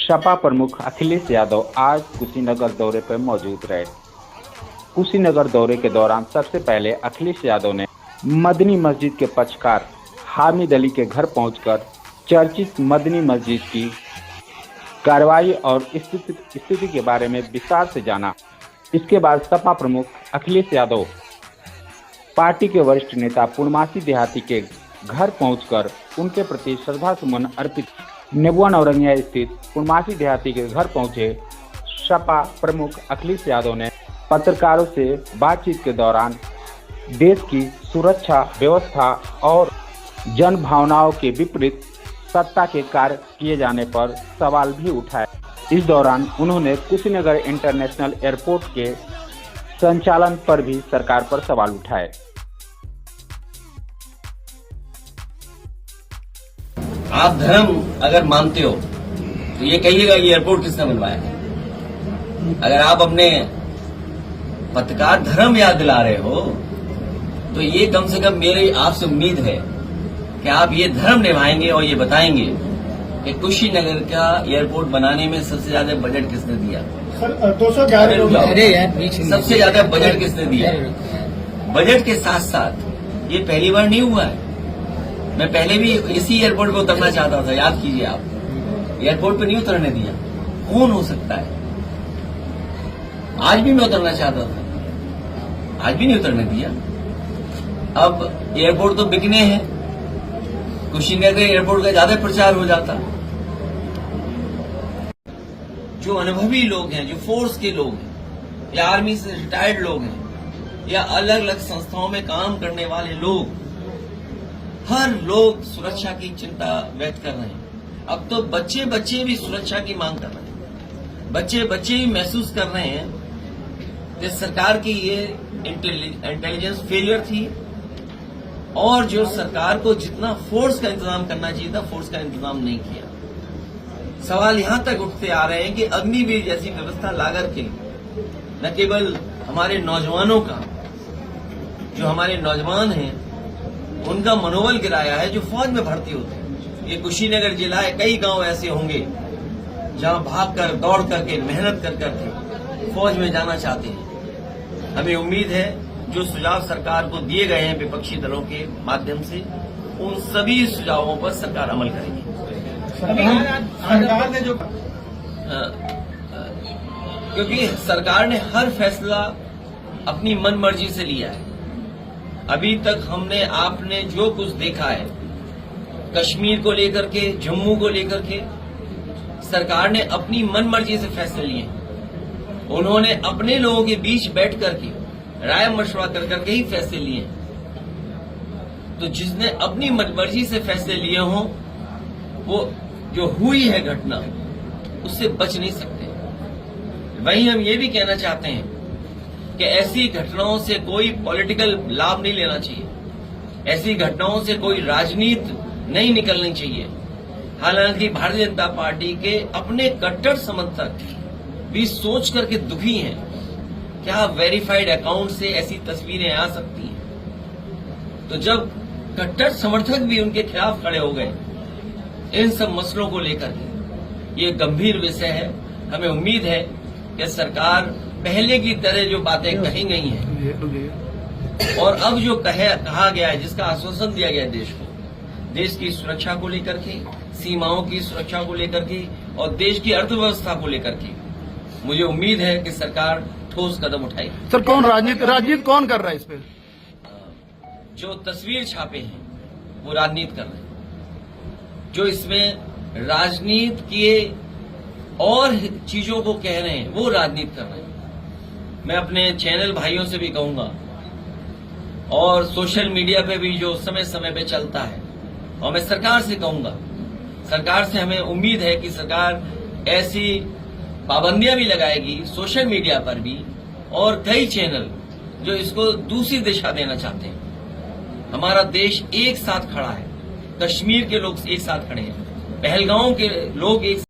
सपा प्रमुख अखिलेश यादव आज कुशीनगर दौरे पर मौजूद रहे। कुशीनगर दौरे के दौरान सबसे पहले अखिलेश यादव ने मदनी मस्जिद के पक्षकार हामिद अली के घर पहुंचकर चर्चित मदनी मस्जिद की कार्रवाई और स्थिति के बारे में विस्तार से जाना। इसके बाद सपा प्रमुख अखिलेश यादव पार्टी के वरिष्ठ नेता पूर्णमासी देहाती के घर पहुंचकर उनके प्रति श्रद्धा सुमन अर्पित। नेबुआ नौरंगिया स्थित पूर्णमासी देहाती के घर पहुंचे सपा प्रमुख अखिलेश यादव ने पत्रकारों से बातचीत के दौरान देश की सुरक्षा व्यवस्था और जन भावनाओं के विपरीत सत्ता के कार्य किए जाने पर सवाल भी उठाए। इस दौरान उन्होंने कुशीनगर इंटरनेशनल एयरपोर्ट के संचालन पर भी सरकार पर सवाल उठाए। आप धर्म अगर मानते हो तो ये कहिएगा ये एयरपोर्ट किसने बनवाया है। अगर आप अपने पत्रकार धर्म याद दिला रहे हो तो ये कम से कम मेरी आपसे उम्मीद है कि आप ये धर्म निभाएंगे और ये बताएंगे कि कुशीनगर का एयरपोर्ट बनाने में सबसे ज्यादा बजट किसने दिया। सर 211 सबसे ज्यादा बजट किसने दिया। बजट के साथ साथ ये पहली बार नहीं हुआ है। मैं पहले भी इसी एयरपोर्ट पे उतरना चाहता था, याद कीजिए आप। एयरपोर्ट पे नहीं उतरने दिया। कौन हो सकता है। आज भी मैं उतरना चाहता था, आज भी नहीं उतरने दिया। अब एयरपोर्ट तो बिकने हैं, कुशीनगर एयरपोर्ट का ज्यादा प्रचार हो जाता। जो अनुभवी लोग हैं, जो फोर्स के लोग हैं, या आर्मी से रिटायर्ड लोग हैं, या अलग अलग संस्थाओं में काम करने वाले लोग, हर लोग सुरक्षा की चिंता व्यक्त कर रहे हैं। अब तो बच्चे बच्चे भी सुरक्षा की मांग कर रहे हैं। बच्चे बच्चे भी महसूस कर रहे हैं कि सरकार की ये इंटेलिजेंस फेलियर थी और जो सरकार को जितना फोर्स का इंतजाम करना चाहिए था, फोर्स का इंतजाम नहीं किया। सवाल यहां तक उठते आ रहे हैं कि अग्निवीर जैसी व्यवस्था ला करके न केवल हमारे नौजवानों का, जो हमारे नौजवान हैं उनका मनोबल गिराया है, जो फौज में भर्ती होते हैं। ये कुशीनगर जिला है, कई गांव ऐसे होंगे जहां भागकर दौड़ करके मेहनत कर करके फौज में जाना चाहते हैं। हमें उम्मीद है जो सुझाव सरकार को दिए गए हैं विपक्षी दलों के माध्यम से, उन सभी सुझावों पर सरकार अमल करेगी। सरकार ने जो क्योंकि सरकार ने हर फैसला अपनी मन मर्जी से लिया है। अभी तक हमने आपने जो कुछ देखा है, कश्मीर को लेकर के, जम्मू को लेकर के, सरकार ने अपनी मन मर्जी से फैसले लिए। उन्होंने अपने लोगों के बीच बैठ करके राय मशवरा कर करके ही फैसले लिए। तो जिसने अपनी मर्जी से फैसले लिए हों, वो जो हुई है घटना उससे बच नहीं सकते। वहीं हम ये भी कहना चाहते हैं कि ऐसी घटनाओं से कोई पॉलिटिकल लाभ नहीं लेना चाहिए। ऐसी घटनाओं से कोई राजनीति नहीं निकलनी चाहिए। हालांकि भारतीय जनता पार्टी के अपने कट्टर समर्थक भी सोच करके दुखी हैं, क्या वेरीफाइड अकाउंट से ऐसी तस्वीरें आ सकती हैं। तो जब कट्टर समर्थक भी उनके खिलाफ खड़े हो गए इन सब मसलों को लेकर के, ये गंभीर विषय है। हमें उम्मीद है कि सरकार पहले की तरह जो बातें कही गई हैं और अब जो कहा गया है, जिसका आश्वासन दिया गया है देश को, देश की सुरक्षा को लेकर के, सीमाओं की सुरक्षा को लेकर के और देश की अर्थव्यवस्था को लेकर के, मुझे उम्मीद है कि सरकार ठोस कदम उठाएगी। सर कौन राजनीति कौन कर रहा है इस पे? जो तस्वीर छापे हैं वो राजनीति कर रहे हैं। जो इसमें राजनीति के और चीजों को कह रहे हैं वो राजनीति कर रहे हैं। मैं अपने चैनल भाइयों से भी कहूंगा और सोशल मीडिया पे भी जो समय समय पे चलता है, और मैं सरकार से कहूंगा, सरकार से हमें उम्मीद है कि सरकार ऐसी पाबंदियां भी लगाएगी सोशल मीडिया पर भी, और कई चैनल जो इसको दूसरी दिशा देना चाहते हैं। हमारा देश एक साथ खड़ा है, कश्मीर के लोग एक साथ खड़े हैं, पहलगांव के लोग एक